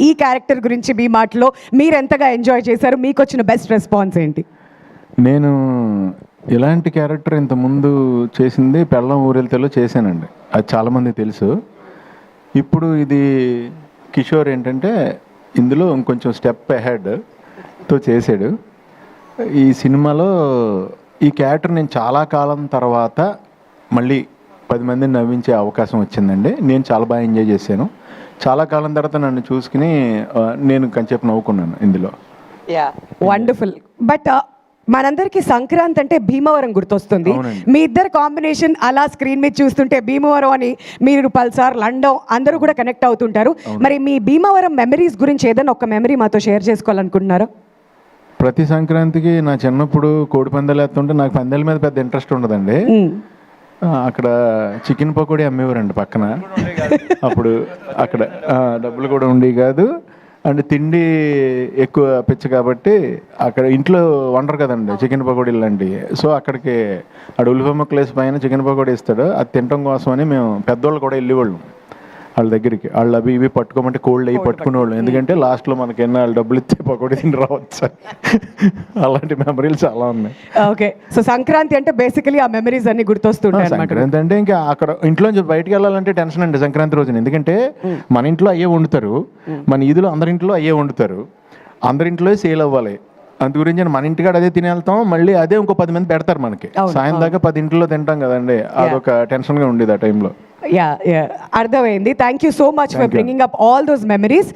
ఈ క్యారెక్టర్ గురించి మీ మాటలో మీరు ఎంతగా ఎంజాయ్ చేశారు, మీకు వచ్చిన బెస్ట్ రెస్పాన్స్ ఏంటి? నేను ఇలాంటి క్యారెక్టర్ ఇంతకుముందు చేసింది పెళ్ళం ఊరెళ్తేలో చేశానండి, అది చాలామంది తెలుసు. ఇప్పుడు ఇది కిషోర్ ఏంటంటే ఇందులో ఇంకొంచెం స్టెప్ అహెడ్తో చేశాడు. ఈ సినిమాలో ఈ క్యారెక్టర్ నేను చాలా కాలం తర్వాత మళ్ళీ 10 మందిని నవ్వించే అవకాశం వచ్చిందండి. నేను చాలా బాగా ఎంజాయ్ చేశాను. చాలా కాలం తర్వాత నన్ను చూసుకుని నేను కొంచెంసేపు నవ్వుకున్నాను ఇందులో. వండర్ఫుల్. బట్ మనందరికీ సంక్రాంతి అంటే భీమవరం గుర్తొస్తుంది. అవునండి. మీ ఇద్దరు కాంబినేషన్ అలా స్క్రీన్ మీద చూస్తుంటే భీమవరం అని మీరు పల్సార్ లండన్ అందరూ కూడా కనెక్ట్ అవుతుంటారు. మరి మీ భీమవరం మెమరీస్ గురించి ఏదైనా ఒక మెమరీ మాతో షేర్ చేసుకోవాలనుకుంటున్నారా? ప్రతి సంక్రాంతికి నా చిన్నప్పుడు కోడి పందాలు వేస్తుంటే నాకు పందాల మీద పెద్ద ఇంట్రెస్ట్ ఉండదండి. అక్కడ చికెన్ పకోడీ అమ్మేవారండి పక్కన. అప్పుడు అక్కడ డబ్బులు కూడా ఉండేవి కాదు, అండ్ తిండి ఎక్కువ పిచ్చ కాబట్టి అక్కడ ఇంట్లో వండరు కదండి చికెన్ పకోడీలు లాంటివి. సో అక్కడికి ఉల్లిపమ్మ ప్లేస్ పైన చికెన్ పకోడీ ఇస్తాడు, అది తినడం కోసం అని మేము పెద్దవాళ్ళు కూడా వెళ్ళేవాళ్ళం వాళ్ళ దగ్గరికి. వాళ్ళు అవి ఇవి పట్టుకోమంటే కోల్డ్ అయ్యి పట్టుకునేవాళ్ళు, ఎందుకంటే లాస్ట్లో మనకి ఎన్న వాళ్ళు డబ్బులు ఇస్తే పకోడీ తిని రావచ్చు. అలాంటి మెమరీలు చాలా ఉన్నాయి. ఓకే, సో సంక్రాంతి అంటే బేసికలీ ఆ మెమరీస్ అన్ని గుర్తొస్తుంటాయి. సంక్రాంతి అంటే ఇంకా అక్కడ ఇంట్లోంచి బయటకు వెళ్ళాలంటే టెన్షన్ అండి సంక్రాంతి రోజున, ఎందుకంటే మన ఇంట్లో అయ్యే వండుతారు, మన ఈదులో అందరింట్లో అయ్యే వండుతారు, అందరింట్లో సేల్ అవ్వాలి. అందు గురించి మన ఇంటికాడ అదే తిని వెళ్తాం, మళ్ళీ అదే ఇంకో 10 మంది పెడతారు మనకి. సాయం దాకా 10 ఇంట్లో తింటాం కదండి, అదొక టెన్షన్గా ఉండేది ఆ టైంలో. అర్థమైంది. Thank you so much for bringing up all those memories.